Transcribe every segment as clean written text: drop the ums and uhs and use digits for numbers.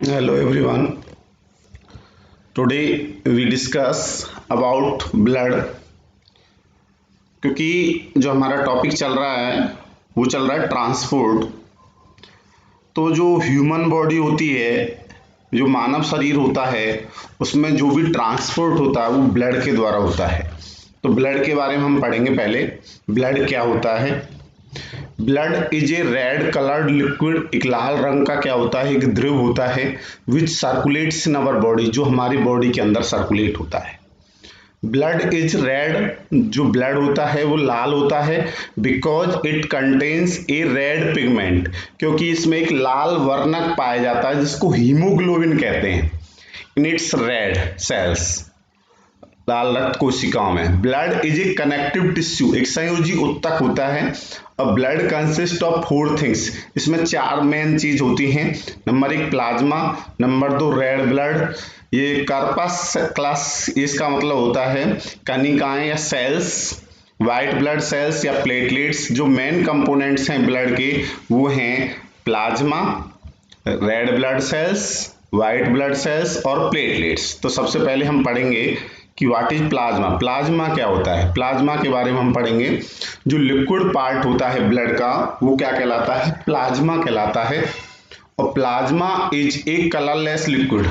Hello everyone. Today we discuss about blood क्योंकि जो हमारा टॉपिक चल रहा है वो चल रहा है ट्रांसपोर्ट। तो जो ह्यूमन बॉडी होती है, जो मानव शरीर होता है, उसमें जो भी ट्रांसपोर्ट होता है वो ब्लड के द्वारा होता है। तो ब्लड के बारे में हम पढ़ेंगे। पहले ब्लड क्या होता है। Blood is a red coloured liquid, एक लाल रंग का क्या होता है, एक द्रव होता है विच सर्कुलेट्स इन अवर बॉडी, जो हमारी बॉडी के अंदर सर्कुलेट होता है। ब्लड इज रेड, जो ब्लड होता है वो लाल होता है because it contains A red pigment, क्योंकि इसमें एक लाल वर्णक पाया जाता है जिसको हीमोग्लोबिन कहते हैं इन इट्स रेड सेल्स, लाल रक्त कोशिकाओं में। Blood is a connective tissue, एक संयोजी ऊतक होता है। अब ब्लड कंसिस्ट ऑफ 4 थिंग्स, इसमें 4 मेन चीज होती हैं। Number 1 plasma, number 2 red blood, ये कार्पस क्लास, इसका मतलब होता है कनिकाएं या सेल्स, व्हाइट ब्लड सेल्स या प्लेटलेट्स। जो मेन कंपोनेंट्स हैं ब्लड के वो हैं plasma, red blood sales, white blood sales और प्लेटलेट्स। तो सबसे पहले हम पढ़ेंगे कि व्हाट इज प्लाज्मा। प्लाज्मा क्या होता है, प्लाज्मा के बारे में हम पढ़ेंगे। जो लिक्विड पार्ट होता है ब्लड का वो क्या कहलाता है, प्लाज्मा कहलाता है। और plasma is a colourless liquid,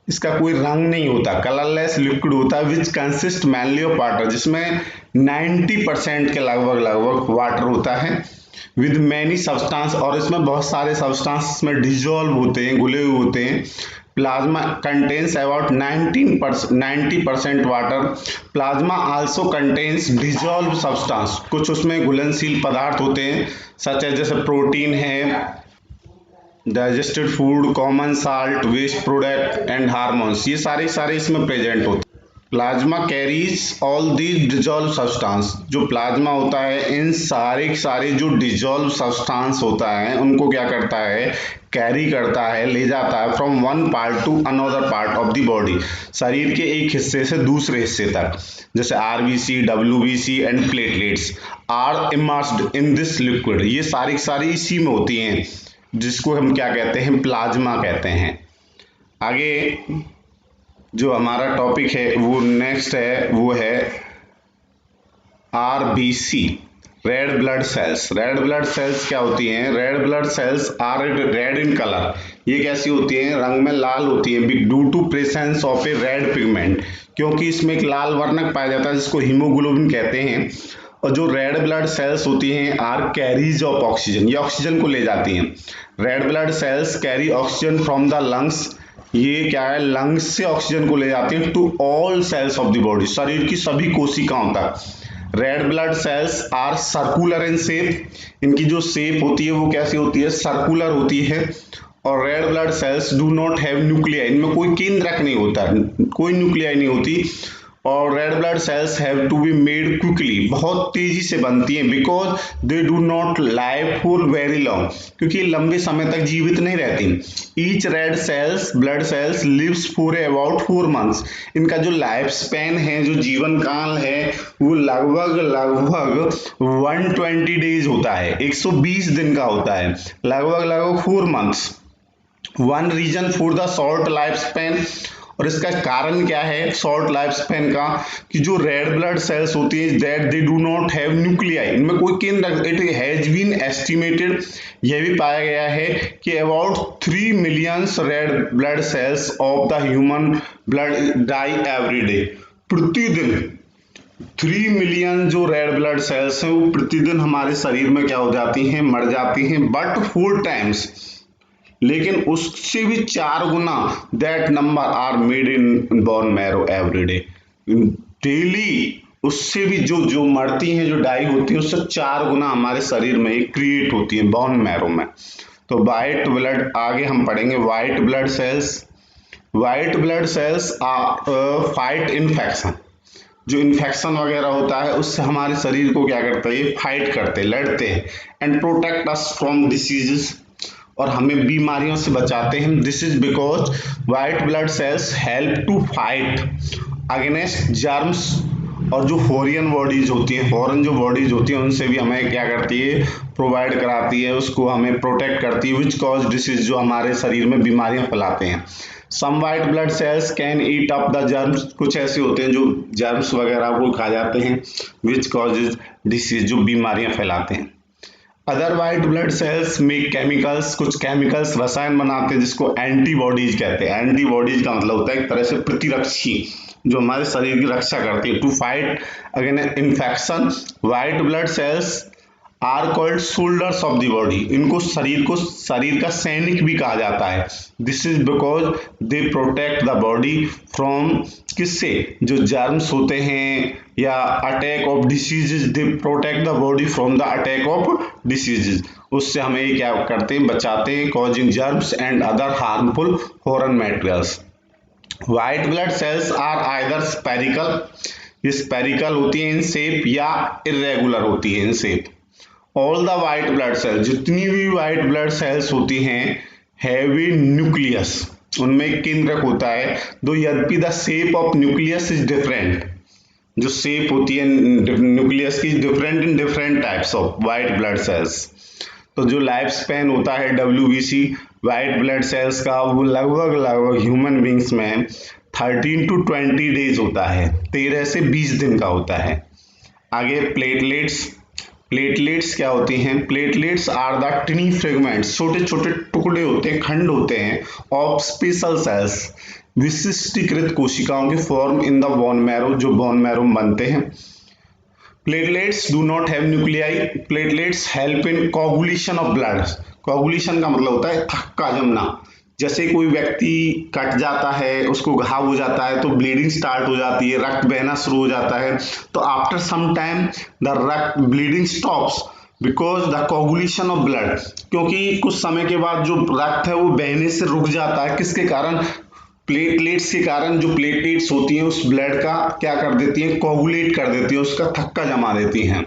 इसका कोई रंग नहीं होता, कलरलेस लिक्विड होता है which consist mainly of water, जिसमें 90% के लगभग वाटर होता है विद मैनी सब्सटेंस, और इसमें बहुत सारे सब्सटेंस में डिजोल्व होते हैं, घुले हुए होते हैं। Plasma contains about 90% water. Plasma also contains dissolve substance, कुछ उसमें घुलनशील पदार्थ होते हैं सच है जैसे प्रोटीन है, digested food, common salt, waste product and hormones, ये सारे इसमें प्रेजेंट होते हैं। Plasma carries all these dissolve substance, जो प्लाज्मा होता है इन सारे जो डिजोल्व सब्सटेंस होता है उनको क्या करता है, कैरी करता है, ले जाता है from one part to another part of the body, शरीर के एक हिस्से से दूसरे हिस्से तक। जैसे RBC, WBC and platelets are immersed in this liquid, ये सारी इसी में होती हैं, जिसको हम क्या कहते हैं, प्लाज्मा कहते हैं। आगे जो हमारा टॉपिक है वो नेक्स्ट है, वो है RBC, red blood cells. Red blood cells क्या होती हैं, red blood cells are red in colour, ये कैसी होती हैं, रंग में लाल होती है due to presence of a red pigment, क्योंकि इसमें एक लाल वर्णक पाया जाता है जिसको हीमोग्लोबिन कहते हैं। और जो रेड ब्लड सेल्स होती हैं आर कैरीज ऑफ ऑक्सीजन, ये ऑक्सीजन को ले जाती हैं। Red blood sales carry oxygen from the lungs, ये क्या है, लंग्स से ऑक्सीजन को ले जाते हैं to all cells of the body, शरीर की सभी कोशिकाओं तक। Red blood cells are circular in shape, इनकी जो शेप होती है वो कैसी होती है, सर्कुलर होती है। और red blood sales do not have nuclei, इनमें कोई केंद्रक नहीं होता, कोई न्यूक्लियाई नहीं होती। और red blood cells have to be made quickly, बहुत तेजी से बनती हैं because they do not live for very long, क्योंकि लंबे समय तक जीवित नहीं रहती। Each red cells blood cells lives for about 4 months, इनका जो लाइफ स्पैन है, जो जीवन काल है वो लगभग 120 डेज होता है, 120 दिन का होता है, लगभग 4 months. One reason for the short life span, और इसका कारण क्या है शॉर्ट लाइफ स्पैन का, कि जो रेड ब्लड सेल्स होती है that they do not have nuclei, इनमें कोई केंद्र, इट हैज बीन एस्टिमेटेड, यह भी पाया गया है कि about 3 millions red blood cells of the human blood die every day, प्रतिदिन 3 मिलियन जो रेड ब्लड सेल्स हैं वो प्रतिदिन हमारे शरीर में क्या हो जाती हैं, मर जाती हैं। बट 4 टाइम्स, लेकिन उससे भी 4 गुना that number are made in bone marrow every day, daily उससे भी जो मरती हैं, जो डाई होती है, उससे 4 गुना हमारे शरीर में क्रिएट होती है बोन मैरो में। तो व्हाइट ब्लड, आगे हम पढ़ेंगे white blood sales. White blood sales fight infection, जो इन्फेक्शन वगैरह होता है उससे हमारे शरीर को क्या करता है, ये फाइट करते, लड़ते हैं। And protect us from diseases, और हमें बीमारियों से बचाते हैं। This is because white blood cells help to fight against germs, और जो फॉरेन बॉडीज होती हैं, फॉरेन जो बॉडीज होती हैं उनसे भी हमें क्या करती है, प्रोवाइड कराती है, उसको हमें प्रोटेक्ट करती है, विच कॉज डिसीज, जो हमारे शरीर में बीमारियां फैलाते हैं। Some white blood cells can eat up the germs, कुछ ऐसे होते हैं जो जर्म्स वगैरह को खा जाते हैं, विच कॉजेज डिसीज, जो बीमारियां फैलाते हैं। अदर वाइट ब्लड सेल्स में केमिकल्स, कुछ केमिकल्स रसायन बनाते हैं जिसको एंटीबॉडीज कहते हैं। एंटीबॉडीज का मतलब होता है एक तरह से प्रतिरक्षी, जो हमारे शरीर की रक्षा करती है, to fight against infection. White blood cells are called soldiers of the body, इनको शरीर का सैनिक भी कहा जाता है। This is because they protect the body from, किससे, जो जर्म्स होते हैं या attack of diseases, they protect the body from the attack of diseases, उससे हमें क्या करते हैं, बचाते हैं, causing germs and other harmful foreign materials. White blood cells are either spherical, ये स्पेरिकल होती है इन शेप, या इरेगुलर होती है in shape. All the white blood sales, जितनी भी व्हाइट ब्लड सेल्स होती हैं, हैव ए न्यूक्लियस, उनमें एक केंद्रक होता है, दो यद्यपि the shape of nucleus is different, जो शेप होती है न्यूक्लियस की different in different types of white blood sales. तो जो लाइफ स्पैन होता है WBC व्हाइट ब्लड सेल्स का, वो लगभग ह्यूमन बींग्स में 13 to 20 डेज होता है, 13 से 20 दिन का होता है। आगे प्लेटलेट्स, प्लेटलेट्स क्या होती हैं, platelets are the tiny fragments, छोटे छोटे टुकड़े होते हैं, खंड होते हैं, ऑफ स्पेशल सेल्स, विशिष्टीकृत कोशिकाओं के form in the bone marrow, जो बोन मैरो में बनते हैं। Platelets do not have nuclei, platelets help in coagulation of blood, coagulation का मतलब होता है थक्का जमना, जैसे कोई व्यक्ति कट जाता है, उसको घाव हो जाता है तो ब्लीडिंग स्टार्ट हो जाती है, रक्त बहना शुरू हो जाता है, तो आफ्टर सम टाइम द रक्त bleeding stops because the coagulation of blood, क्योंकि कुछ समय के बाद जो रक्त है वो बहने से रुक जाता है, किसके कारण, प्लेटलेट्स के कारण। जो प्लेटलेट्स होती हैं उस ब्लड का क्या कर देती हैं, कोगुलेट कर देती हैं, उसका थक्का जमा देती हैं।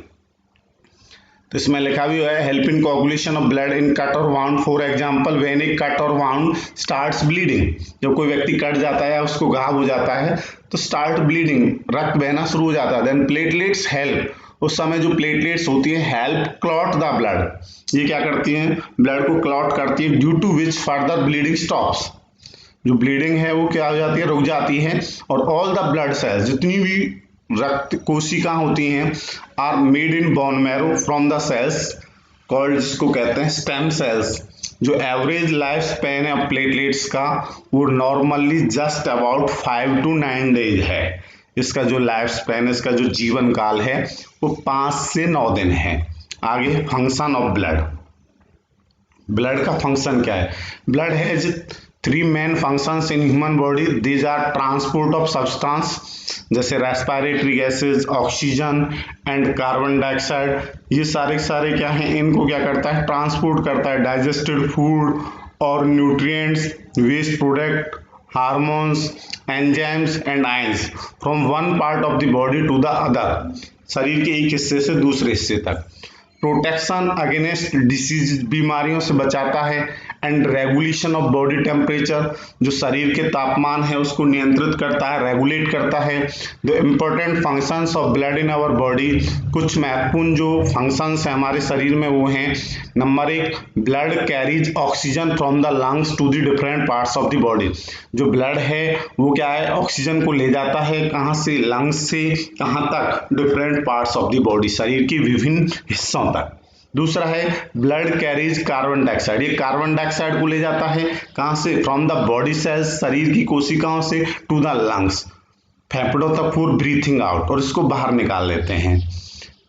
तो इसमें लिखा भी हुआ है help in coagulation of blood in cut और wound, for example when a cut और वाउंड स्टार्ट्स ब्लीडिंग, जब कोई व्यक्ति कट जाता है, उसको घाव हो जाता है तो स्टार्ट ब्लीडिंग, रक्त बहना शुरू हो जाता है, देन प्लेटलेट्स हेल्प, उस समय जो प्लेटलेट्स होती है हेल्प क्लॉट द ब्लड, ये क्या करती हैं, ब्लड को क्लॉट करती है, due to which further bleeding stops, जो ब्लीडिंग है वो क्या हो जाती है, रुक जाती है। और ऑल द ब्लड सेल्स, जितनी भी रक्त कोशिका होती हैं, are made in bone marrow from the cells called, जिसको कहते हैं स्टेम सेल्स। जो एवरेज लाइफ स्पैन है प्लेटलेट्स का, वो normally just about 5 to 9 days है। इसका जो लाइफ स्पैन, इसका जो जीवन काल है वो 5 से 9 दिन है। आगे फंक्शन ऑफ ब्लड, ब्लड का फंक्शन क्या है, blood has 3 main functions in human body, these are transport of substance, जैसे respiratory gases, oxygen and carbon dioxide, ये सारे क्या हैं, इनको क्या करता है, ट्रांसपोर्ट करता है, डाइजेस्टेड फूड और nutrients, waste product, hormones, enzymes and ions from one part of the body to the other, शरीर के एक हिस्से से दूसरे हिस्से तक। प्रोटेक्शन अगेंस्ट डिसीज, बीमारियों से बचाता है, and regulation of body temperature, जो शरीर के तापमान है उसको नियंत्रित करता है, रेगुलेट करता है। The important functions of blood in our body, कुछ महत्वपूर्ण जो फंक्शंस हैं हमारे शरीर में वो हैं, number 1, blood carries oxygen from the lungs to the different parts of the body, जो ब्लड है वो क्या है, ऑक्सीजन को ले जाता है, कहाँ से, लंग्स से कहाँ तक, different parts of the body, शरीर के विभिन्न हिस्सों तक। दूसरा है ब्लड कैरीज कार्बन डाइऑक्साइड, ये कार्बन डाइऑक्साइड को ले जाता है कहाँ से, फ्रॉम द बॉडी सेल्स, शरीर की कोशिकाओं से, टू द लंग्स, फेफड़ों तक फॉर ब्रीथिंग आउट, और इसको बाहर निकाल लेते हैं।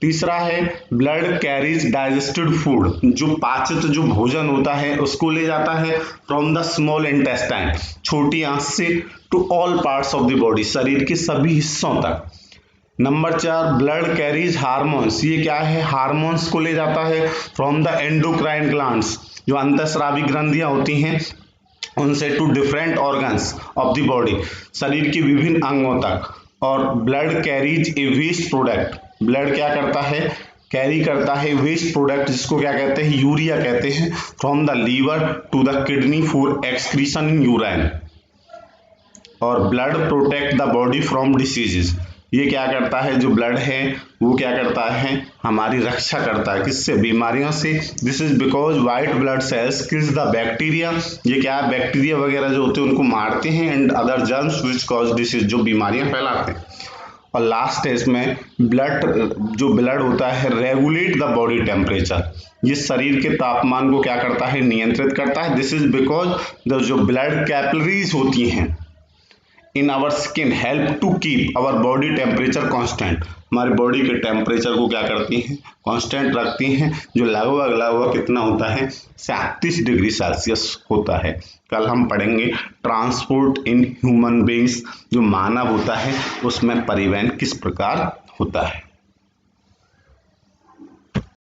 तीसरा है ब्लड कैरीज डाइजेस्टेड फूड, जो पाचित जो भोजन होता है उसको ले जाता है, फ्रॉम द स्मॉल इंटेस्टाइन, छोटी आंत से, to all parts of the body, शरीर के सभी हिस्सों तक। नंबर 4, ब्लड कैरीज हार्मोन्स, ये क्या है, हार्मोन्स को ले जाता है, फ्रॉम द एंडोक्राइन ग्लैंड्स, जो अंतःस्रावी ग्रंथियां होती हैं उनसे, to different organs of the body, शरीर के विभिन्न अंगों तक। और blood carries a waste product, blood क्या करता है, कैरी करता है वेस्ट प्रोडक्ट, जिसको क्या कहते हैं, यूरिया कहते हैं, from the liver to the kidney for excretion in urine. और blood protect the body from diseases, ये क्या करता है, जो ब्लड है वो क्या करता है, हमारी रक्षा करता है, किससे, बीमारियों से। This is because white blood sales kills the bacteria, ये क्या है, बैक्टीरिया वगैरह जो होते हैं उनको मारते हैं, and other germs which cause disease, जो बीमारियां फैलाते हैं। और लास्ट है इसमें जो ब्लड होता है रेगुलेट द बॉडी टेम्परेचर, ये शरीर के तापमान को क्या करता है, नियंत्रित करता है। दिस इज बिकॉज जो ब्लड कैपिलरीज होती हैं in our skin help to keep our body temperature constant, हमारे बॉडी के टेम्परेचर को क्या करती हैं, कांस्टेंट रखती हैं, जो लगभग कितना होता है, 37 डिग्री सेल्सियस होता है। कल हम पढ़ेंगे ट्रांसपोर्ट इन ह्यूमन बींग्स, जो मानव होता है उसमें परिवहन किस प्रकार होता है।